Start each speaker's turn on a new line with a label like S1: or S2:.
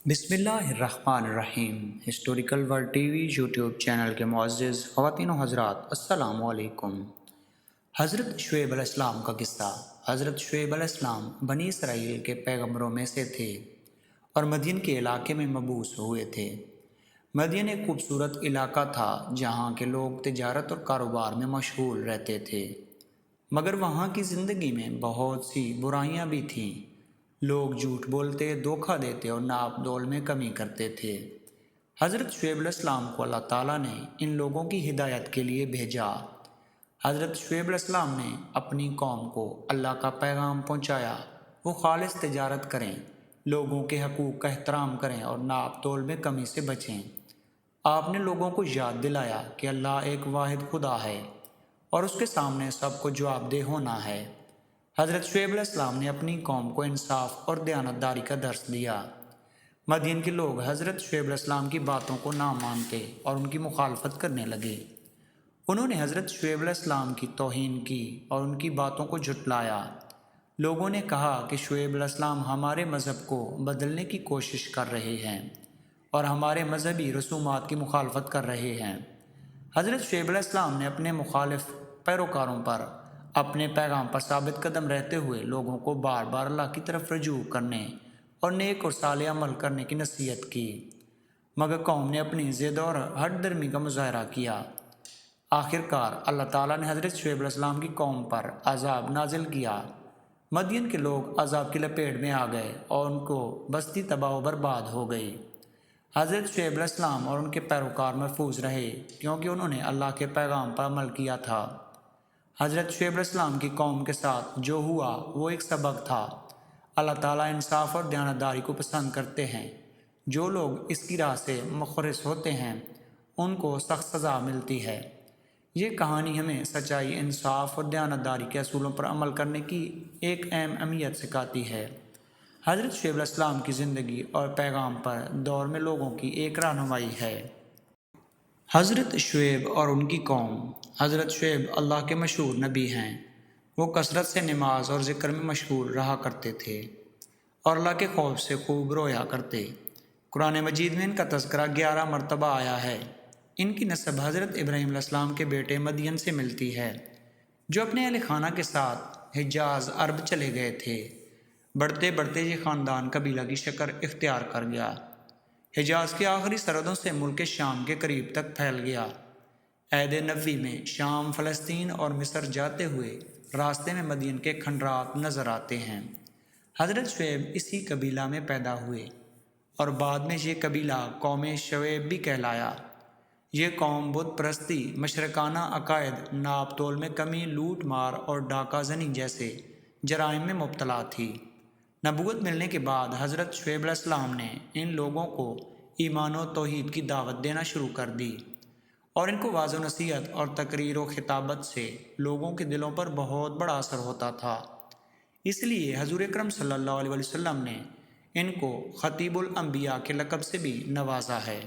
S1: بسم اللہ الرحمن الرحیم۔ Historical world T V YouTube channel کے معزز خواتین و حضرات، السلام علیکم۔ حضرت شعیب علیہ السلام کا قصہ۔ حضرت شعیب علیہ السلام بنی اسرائیل کے پیغمبروں میں سے تھے اور مدین کے علاقے میں مبعوث ہوئے تھے۔ مدین ایک خوبصورت علاقہ تھا جہاں کے لوگ تجارت اور کاروبار میں مشغول رہتے تھے، مگر وہاں کی زندگی میں بہت سی برائیاں بھی تھیں۔ لوگ جھوٹ بولتے، دھوکہ دیتے اور ناپ تول میں کمی کرتے تھے۔ حضرت شعیب علیہ السلام کو اللہ تعالیٰ نے ان لوگوں کی ہدایت کے لیے بھیجا۔ حضرت شعیب علیہ السلام نے اپنی قوم کو اللہ کا پیغام پہنچایا، وہ خالص تجارت کریں، لوگوں کے حقوق کا احترام کریں اور ناپ تول میں کمی سے بچیں۔ آپ نے لوگوں کو یاد دلایا کہ اللہ ایک واحد خدا ہے اور اس کے سامنے سب کو جواب دہ ہونا ہے۔ حضرت شعیب علیہ السلام نے اپنی قوم کو انصاف اور دیانتداری کا درس دیا۔ مدین کے لوگ حضرت شعیب علیہ السلام کی باتوں کو نہ مانتے اور ان کی مخالفت کرنے لگے۔ انہوں نے حضرت شعیب علیہ السلام کی توہین کی اور ان کی باتوں کو جھٹلایا۔ لوگوں نے کہا کہ شعیب علیہ السلام ہمارے مذہب کو بدلنے کی کوشش کر رہے ہیں اور ہمارے مذہبی رسومات کی مخالفت کر رہے ہیں۔ حضرت شعیب علیہ السلام نے اپنے مخالف پیروکاروں پر اپنے پیغام پر ثابت قدم رہتے ہوئے لوگوں کو بار بار اللہ کی طرف رجوع کرنے اور نیک اور صالح عمل کرنے کی نصیحت کی، مگر قوم نے اپنی ضد اور ہٹ درمی کا مظاہرہ کیا۔ آخر کار اللہ تعالیٰ نے حضرت شعیب علیہ السلام کی قوم پر عذاب نازل کیا۔ مدین کے لوگ عذاب کی لپیٹ میں آ گئے اور ان کو بستی تباہ و برباد ہو گئی۔ حضرت شعیب علیہ السلام اور ان کے پیروکار محفوظ رہے کیونکہ انہوں نے اللہ کے پیغام پر عمل کیا تھا۔ حضرت شعیب علیہ السلام کی قوم کے ساتھ جو ہوا وہ ایک سبق تھا۔ اللہ تعالیٰ انصاف اور دیانتداری کو پسند کرتے ہیں۔ جو لوگ اس کی راہ سے مخرس ہوتے ہیں ان کو سخت سزا ملتی ہے۔ یہ کہانی ہمیں سچائی، انصاف اور دیانتداری کے اصولوں پر عمل کرنے کی ایک اہم اہمیت سکھاتی ہے۔ حضرت شعیب علیہ السلام کی زندگی اور پیغام پر دور میں لوگوں کی ایک رہنمائی ہے۔ حضرت شعیب اور ان کی قوم۔ حضرت شعیب اللہ کے مشہور نبی ہیں۔ وہ کثرت سے نماز اور ذکر میں مشغول رہا کرتے تھے اور اللہ کے خوف سے خوب رویا کرتے۔ قرآن مجید میں ان کا تذکرہ 11 مرتبہ آیا ہے۔ ان کی نسب حضرت ابراہیم علیہ السلام کے بیٹے مدین سے ملتی ہے، جو اپنے اہل خانہ کے ساتھ حجاز عرب چلے گئے تھے۔ بڑھتے بڑھتے یہ خاندان قبیلہ کی شکل اختیار کر گیا۔ حجاز کی آخری سرحدوں سے ملک شام کے قریب تک پھیل گیا۔ عہد نبوی میں شام، فلسطین اور مصر جاتے ہوئے راستے میں مدین کے کھنڈرات نظر آتے ہیں۔ حضرت شعیب اسی قبیلہ میں پیدا ہوئے اور بعد میں یہ قبیلہ قوم شعیب بھی کہلایا۔ یہ قوم بت پرستی، مشرکانہ عقائد، ناپ تول میں کمی، لوٹ مار اور ڈاکہ زنی جیسے جرائم میں مبتلا تھی۔ نبوت ملنے کے بعد حضرت شعیب علیہ السلام نے ان لوگوں کو ایمان و توحید کی دعوت دینا شروع کر دی اور ان کو واضح نصیحت اور تقریر و خطابت سے لوگوں کے دلوں پر بہت بڑا اثر ہوتا تھا۔ اس لیے حضور اکرم صلی اللہ علیہ وسلم نے ان کو خطیب الانبیاء کے لقب سے بھی نوازا ہے۔